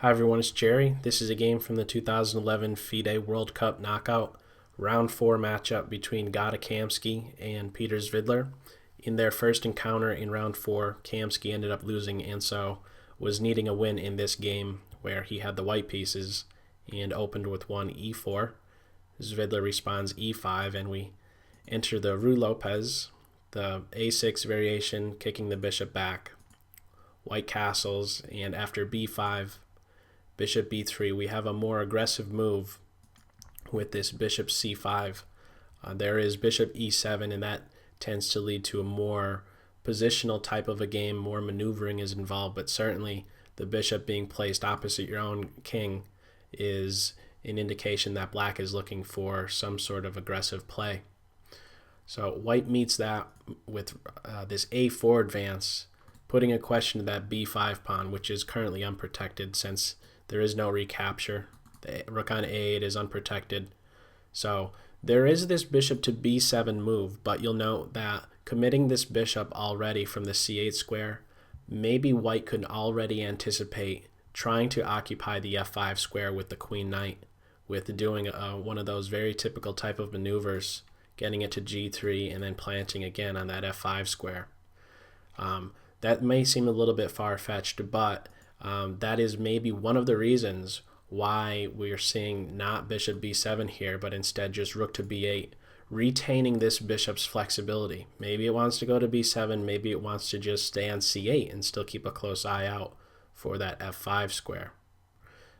Hi everyone, it's Jerry. This is a game from the 2011 FIDE World Cup Knockout Round 4 matchup between Gata Kamsky and Peter Svidler. In their first encounter in Round 4, Kamsky ended up losing and so was needing a win in this game where he had the white pieces and opened with one e4. Svidler responds e5 and we enter the Lopez, the a6 variation, kicking the bishop back. White castles, and after b5, bishop b3, we have a more aggressive move with this bishop c5. There is bishop e7, and that tends to lead to a more positional type of a game. More maneuvering is involved, but certainly the bishop being placed opposite your own king is an indication that black is looking for some sort of aggressive play. So white meets that with this a4 advance, putting a question to that b5 pawn, which is currently unprotected since there is no recapture. The rook on a8 is unprotected. So there is this bishop to b7 move, but you'll note that committing this bishop already from the c8 square, maybe white could already anticipate trying to occupy the f5 square with the queen knight, with doing one of those very typical type of maneuvers, getting it to g3 and then planting again on that f5 square. That may seem a little bit far-fetched, but that is maybe one of the reasons why we're seeing not bishop b7 here, but instead just rook to b8, retaining this bishop's flexibility. Maybe it wants to go to b7, maybe it wants to just stay on c8 and still keep a close eye out for that f5 square.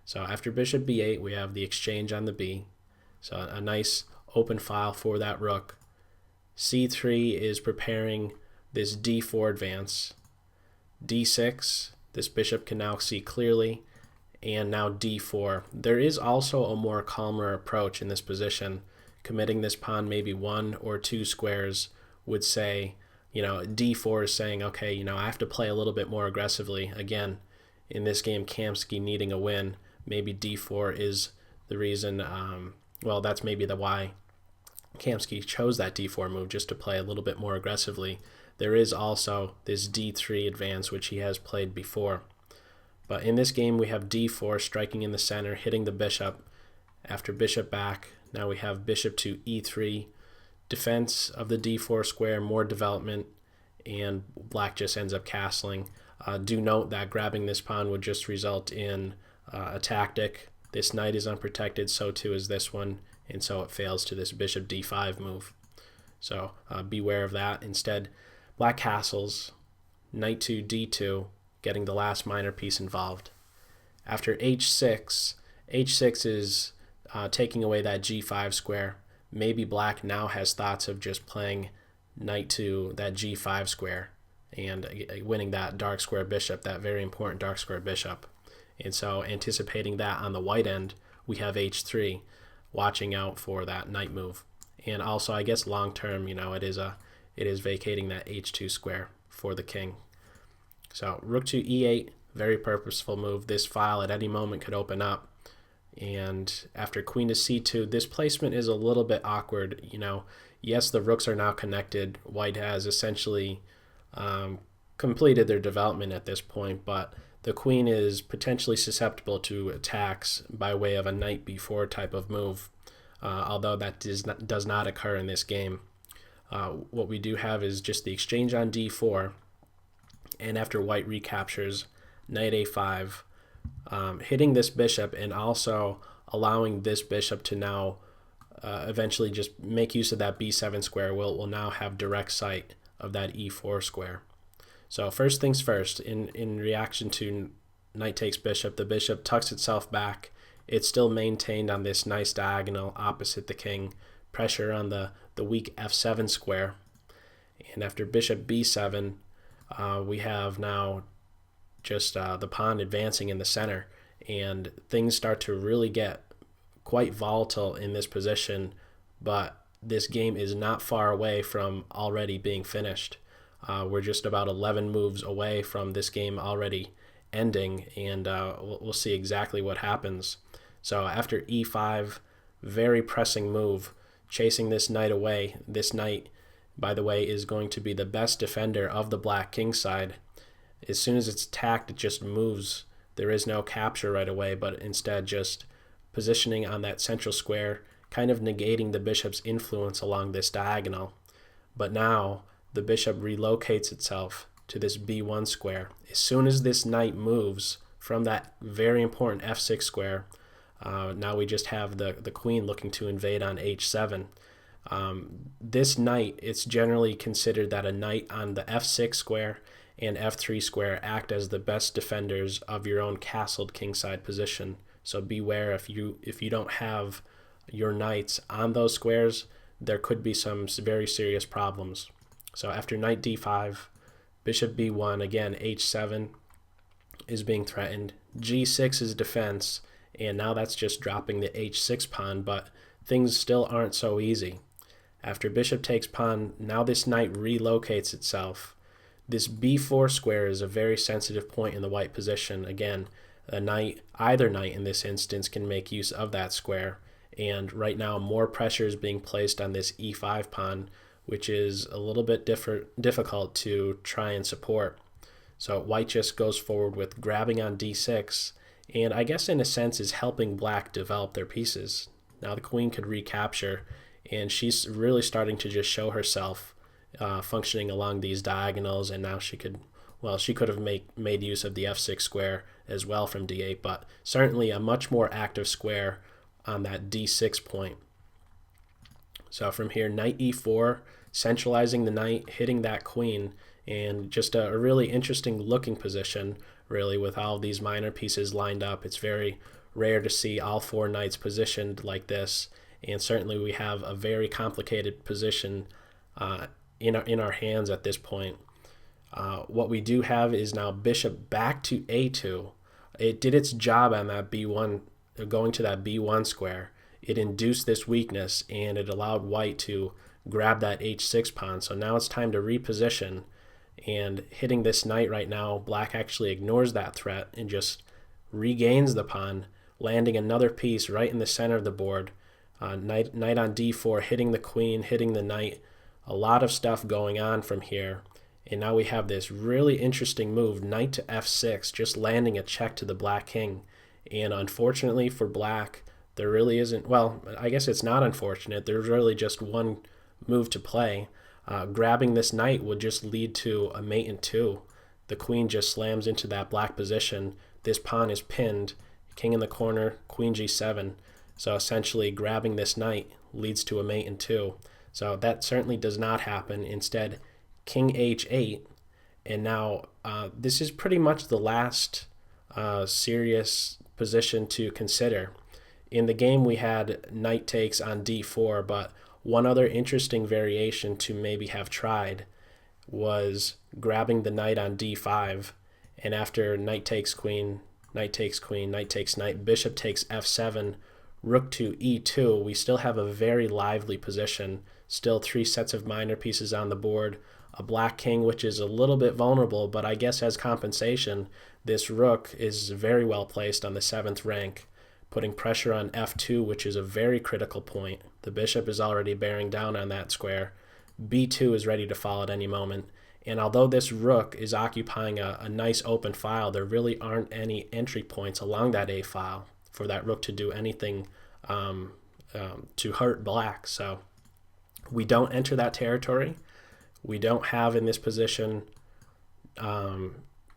So after bishop b8, we have the exchange on the b. So a nice open file for that rook. c3 is preparing this d4 advance. d6, this bishop can now see clearly, and now d4. There is also a more calmer approach in this position. Committing this pawn maybe one or two squares would say, d4 is saying, okay, I have to play a little bit more aggressively. Again, in this game, Kamsky needing a win, maybe d4 is the reason, that's maybe the why Kamsky chose that d4 move, just to play a little bit more aggressively. There is also this d3 advance, which he has played before. But in this game, we have d4 striking in the center, hitting the bishop. After bishop back, now we have bishop to e3, defense of the d4 square, more development, and black just ends up castling. Do note that grabbing this pawn would just result in a tactic. This knight is unprotected, so too is this one, and so it fails to this bishop d5 move. So beware of that. Instead, black castles, knight to d2, getting the last minor piece involved. After h6, h6 is taking away that g5 square. Maybe black now has thoughts of just playing knight to that g5 square and winning that dark square bishop, that very important dark square bishop. And so anticipating that on the white end, we have h3, watching out for that knight move. And also, I guess long term, it is vacating that h2 square for the king. So rook to e8, very purposeful move. This file at any moment could open up. And after queen to c2, this placement is a little bit awkward. Yes, the rooks are now connected. White has essentially completed their development at this point, but the queen is potentially susceptible to attacks by way of a knight b4 type of move, although that does not occur in this game. What we do have is just the exchange on d4, and after white recaptures, knight a5, hitting this bishop and also allowing this bishop to now eventually just make use of that b7 square. We'll now have direct sight of that e4 square. So first things first, in reaction to knight takes bishop, the bishop tucks itself back. It's still maintained on this nice diagonal opposite the king, pressure on the weak f7 square. And after bishop b7, we have now just the pawn advancing in the center, and things start to really get quite volatile in this position, but this game is not far away from already being finished. We're just about 11 moves away from this game already ending, and we'll see exactly what happens. So after e5, very pressing move, chasing this knight away. This knight, by the way, is going to be the best defender of the black king side. As soon as it's attacked, it just moves there is no capture right away, but instead just positioning on that central square, kind of negating the bishop's influence along this diagonal. But now the bishop relocates itself to this b1 square. As soon as this knight moves from that very important f6 square, now we just have the queen looking to invade on h7. This knight, it's generally considered that a knight on the f6 square and f3 square act as the best defenders of your own castled kingside position. So beware, if you don't have your knights on those squares, there could be some very serious problems. So after knight d5, bishop b1, again h7 is being threatened. g6 is defense, and now that's just dropping the h6 pawn, but things still aren't so easy. After bishop takes pawn, now this knight relocates itself. This b4 square is a very sensitive point in the white position. Again, a knight, either knight in this instance, can make use of that square, and right now more pressure is being placed on this e5 pawn, which is a little bit difficult to try and support. So white just goes forward with grabbing on d6, and I guess in a sense is helping black develop their pieces. Now the queen could recapture, and she's really starting to just show herself functioning along these diagonals, and now she could have made use of the f6 square as well from d8, but certainly a much more active square on that d6 point. So from here, knight e4, centralizing the knight, hitting that queen, and just a really interesting looking position, really, with all these minor pieces lined up. It's very rare to see all four knights positioned like this, and certainly we have a very complicated position in our hands at this point. What we do have is now bishop back to a2. It did its job on that b1, going to that b1 square. It induced this weakness, and it allowed white to grab that h6 pawn. So now it's time to reposition, and hitting this knight right now, black actually ignores that threat and just regains the pawn, landing another piece right in the center of the board. Knight on d4, hitting the queen, hitting the knight. A lot of stuff going on from here. And now we have this really interesting move, knight to f6, just landing a check to the black king. And unfortunately for black, there really isn't, well, I guess it's not unfortunate, there's really just one move to play. Grabbing this knight would just lead to a mate in two. The queen just slams into that black position. This pawn is pinned, king in the corner, queen g7. So essentially grabbing this knight leads to a mate in two. So that certainly does not happen. Instead, king h8, and now this is pretty much the last serious position to consider. In the game we had knight takes on d4, but one other interesting variation to maybe have tried was grabbing the knight on d5, and after knight takes queen, knight takes queen, knight takes knight, bishop takes f7, rook to e2, we still have a very lively position. Still three sets of minor pieces on the board, a black king which is a little bit vulnerable, but I guess as compensation, this rook is very well placed on the 7th rank, putting pressure on f2, which is a very critical point. The bishop is already bearing down on that square. b2 is ready to fall at any moment, and although this rook is occupying a nice open file, there really aren't any entry points along that a file for that rook to do anything to hurt black. So we don't enter that territory. We don't have in this position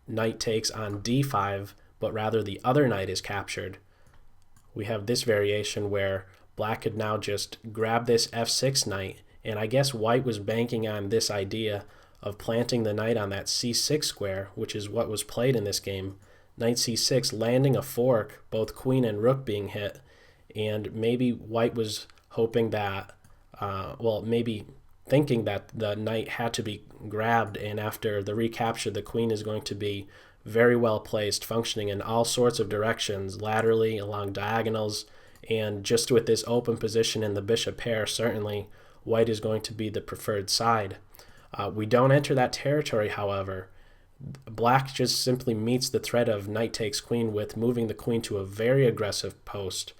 knight takes on d5, but rather the other knight is captured. We have this variation where black could now just grab this f6 knight, and I guess white was banking on this idea of planting the knight on that c6 square, which is what was played in this game. Knight c6, landing a fork, both queen and rook being hit, and maybe white was hoping that, maybe thinking that the knight had to be grabbed, and after the recapture, the queen is going to be very well placed, functioning in all sorts of directions, laterally, along diagonals, and just with this open position in the bishop pair, certainly white is going to be the preferred side. We don't enter that territory, however. Black just simply meets the threat of knight takes queen with moving the queen to a very aggressive post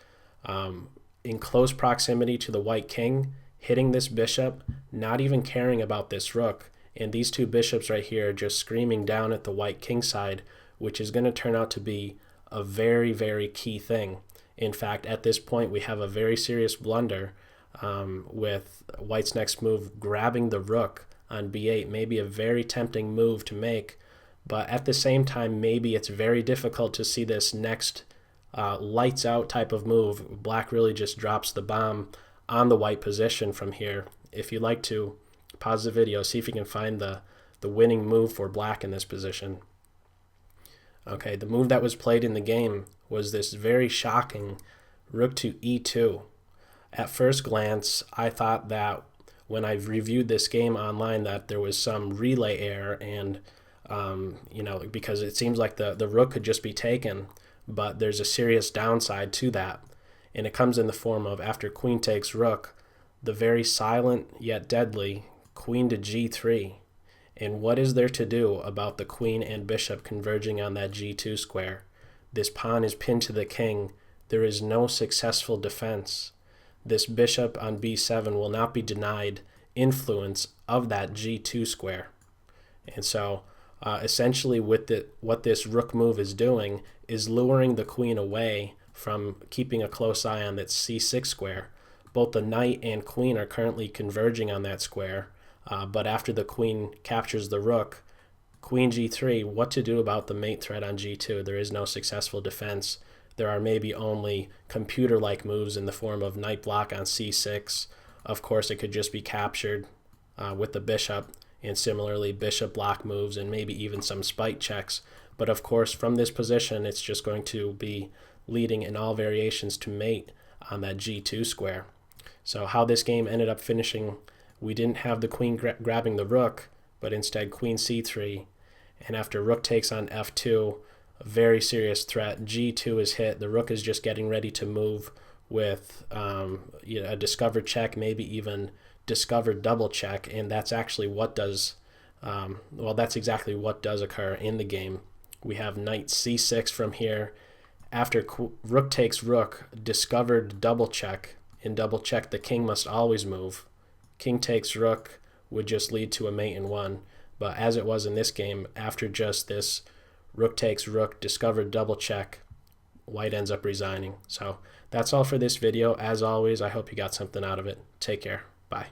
in close proximity to the white king, hitting this bishop, not even caring about this rook, and these two bishops right here just screaming down at the white king side, which is going to turn out to be a very, very key thing. In fact, at this point, we have a very serious blunder with white's next move grabbing the rook on b8. Maybe a very tempting move to make, but at the same time, maybe it's very difficult to see this next lights out type of move. Black really just drops the bomb on the white position from here. If you'd like to pause the video, see if you can find the winning move for black in this position. Okay, the move that was played in the game was this very shocking rook to e2. At first glance, I thought that when I reviewed this game online that there was some relay error, and because it seems like the rook could just be taken, but there's a serious downside to that, and it comes in the form of, after queen takes rook, the very silent yet deadly queen to g3. And what is there to do about the queen and bishop converging on that g2 square? This pawn is pinned to the king. There is no successful defense. This bishop on b7 will not be denied influence of that g2 square. And so essentially what this rook move is doing is luring the queen away from keeping a close eye on that c6 square. Both the knight and queen are currently converging on that square. But after the queen captures the rook, queen g3, what to do about the mate threat on g2? There is no successful defense. There are maybe only computer-like moves in the form of knight block on c6. Of course, it could just be captured with the bishop, and similarly bishop block moves and maybe even some spite checks. But of course, from this position, it's just going to be leading in all variations to mate on that g2 square. So how this game ended up finishing, we didn't have the queen grabbing the rook, but instead queen c3. And after rook takes on f2, a very serious threat, g2 is hit. The rook is just getting ready to move with a discovered check, maybe even discovered double check, and that's actually what does, that's exactly what does occur in the game. We have knight c6 from here. After rook takes rook, discovered double check. In double check, the king must always move. King takes rook would just lead to a mate in one, but as it was in this game, after just this rook takes rook, discovered double check, white ends up resigning. So that's all for this video. As always, I hope you got something out of it. Take care. Bye.